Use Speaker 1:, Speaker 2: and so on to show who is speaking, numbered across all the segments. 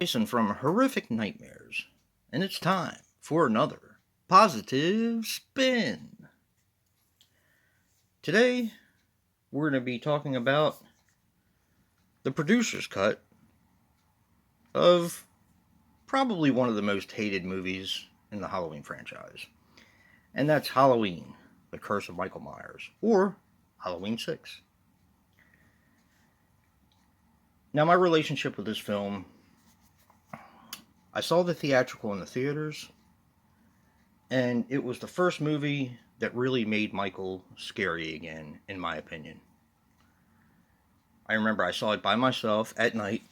Speaker 1: Jason from Horrific Nightmares, and it's time for another positive spin. Today, we're going to be talking about the producer's cut of probably one of the most hated movies in the Halloween franchise, and that's Halloween, The Curse of Michael Myers, or Halloween 6. Now, my relationship with this film, I saw the theatrical in the theaters, and it was the first movie that really made Michael scary again, in my opinion. I remember I saw it by myself at night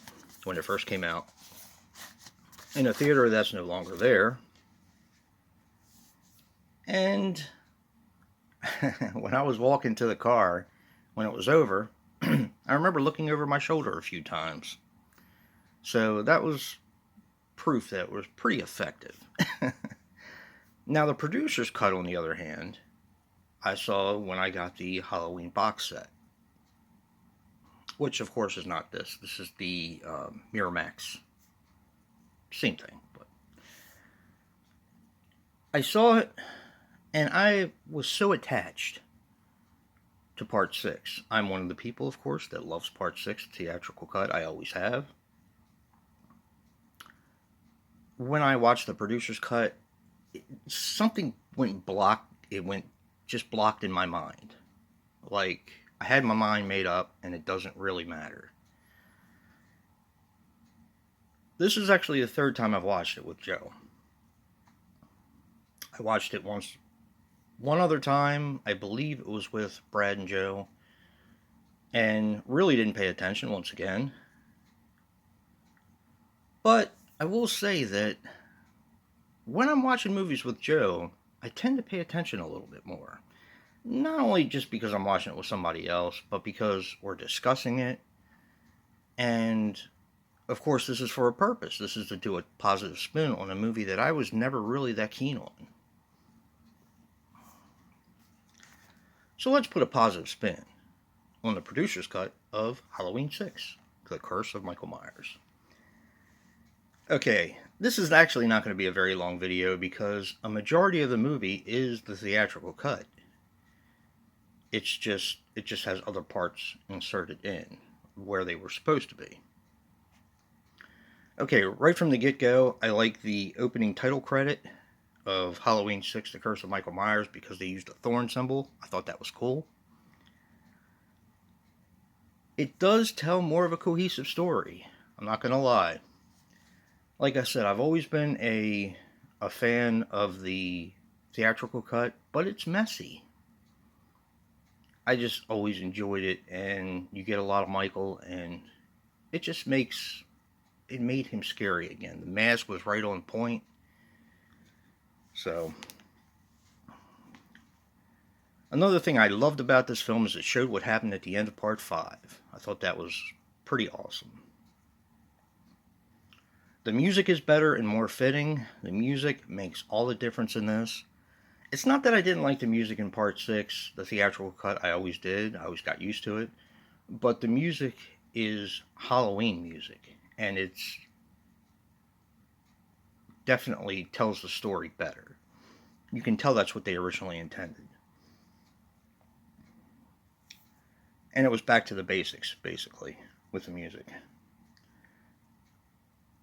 Speaker 1: when it first came out, in a theater that's no longer there. And when I was walking to the car, when it was over, I remember looking over my shoulder a few times. So that was proof that it was pretty effective. Now, the producer's cut, on the other hand, I saw when I got the Halloween box set, which of course is not this. This is the Miramax. Same thing. But I saw it, and I was so attached to Part 6. I'm one of the people, of course, that loves Part 6, the theatrical cut. I always have. When I watched the producer's cut, something went blocked. It went just blocked in my mind. Like, I had my mind made up, and it doesn't really matter. This is actually the third time I've watched it with Joe. I watched it one other time. I believe it was with Brad and Joe, and really didn't pay attention once again. But I will say that when I'm watching movies with Joe, I tend to pay attention a little bit more. Not only just because I'm watching it with somebody else, but because we're discussing it. And, of course, this is for a purpose. This is to do a positive spin on a movie that I was never really that keen on. So let's put a positive spin on the producer's cut of Halloween 6, The Curse of Michael Myers. Okay, this is actually not going to be a very long video because a majority of the movie is the theatrical cut. It just has other parts inserted in where they were supposed to be. Okay, right from the get-go, I like the opening title credit of Halloween 6, The Curse of Michael Myers, because they used a thorn symbol. I thought that was cool. It does tell more of a cohesive story. I'm not going to lie. Like I said, I've always been a fan of the theatrical cut, but it's messy. I just always enjoyed it, and you get a lot of Michael, and it just made him scary again. The mask was right on point. So, another thing I loved about this film is it showed what happened at the end of Part 5. I thought that was pretty awesome. The music is better and more fitting. The music makes all the difference in this. It's not that I didn't like the music in Part 6, the theatrical cut. I always did. I always got used to it. But the music is Halloween music, and it's definitely tells the story better. You can tell that's what they originally intended. And it was back to the basics, basically, with the music.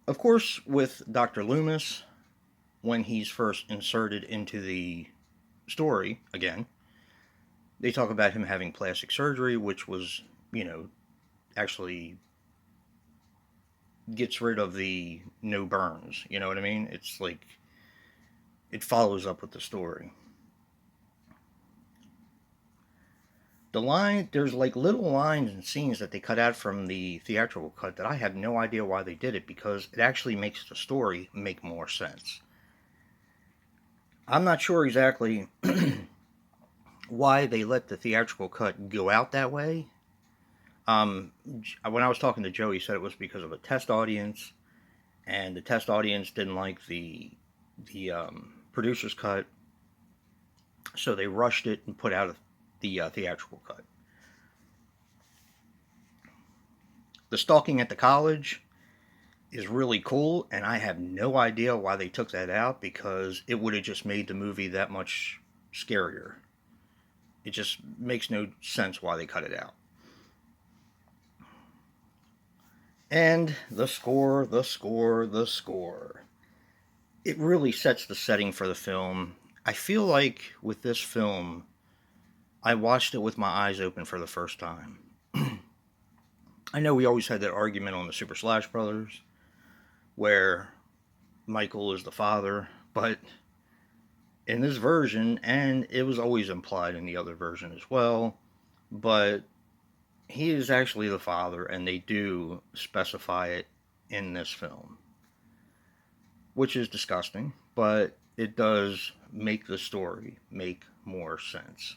Speaker 1: Of course, with Dr. Loomis, when he's first inserted into the story, again, they talk about him having plastic surgery, which was, actually gets rid of the no burns, you know what I mean? It's like, it follows up with the story. There's like little lines and scenes that they cut out from the theatrical cut that I have no idea why they did it, because it actually makes the story make more sense. I'm not sure exactly why they let the theatrical cut go out that way. When I was talking to Joe, he said it was because of a test audience, and the test audience didn't like the producer's cut, so they rushed it and put out the theatrical cut. The stalking at the college is really cool, and I have no idea why they took that out because it would have just made the movie that much scarier. It just makes no sense why they cut it out. And the score, the score, the score. It really sets the setting for the film. I feel like with this film, I watched it with my eyes open for the first time. I know we always had that argument on the Super Slash Brothers where Michael is the father, but in this version, and it was always implied in the other version as well, but he is actually the father, and they do specify it in this film, which is disgusting, but it does make the story make more sense.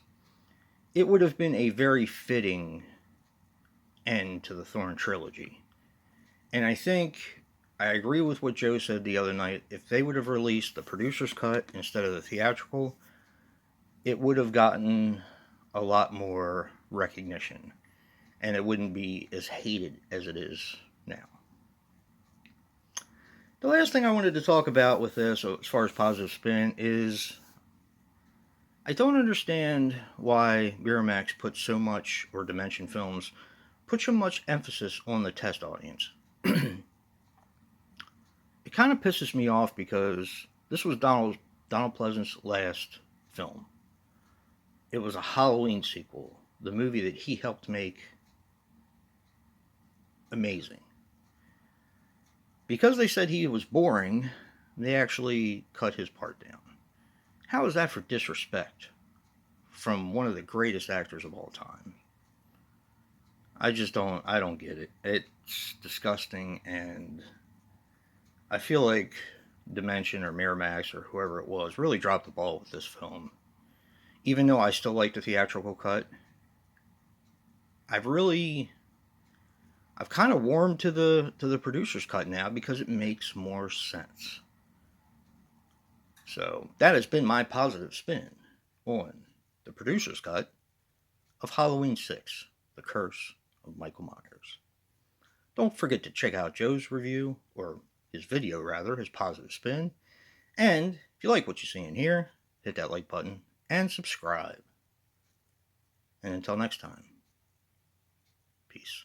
Speaker 1: It would have been a very fitting end to the Thorn trilogy. And I think I agree with what Joe said the other night. If they would have released the producer's cut instead of the theatrical, it would have gotten a lot more recognition. And it wouldn't be as hated as it is now. The last thing I wanted to talk about with this, as far as positive spin, is I don't understand why Miramax puts so much, or Dimension Films, put so much emphasis on the test audience. It kind of pisses me off because this was Donald Pleasant's last film. It was a Halloween sequel, the movie that he helped make amazing. Because they said he was boring, they actually cut his part down. How is that for disrespect from one of the greatest actors of all time? I don't get it. It's disgusting, and I feel like Dimension or Miramax or whoever it was really dropped the ball with this film. Even though I still like the theatrical cut, I've kind of warmed to the producer's cut now because it makes more sense. So that has been my positive spin on the producer's cut of Halloween 6, The Curse of Michael Myers. Don't forget to check out Joe's review, or his video rather, his positive spin. And if you like what you see in here, hit that like button and subscribe. And until next time, peace.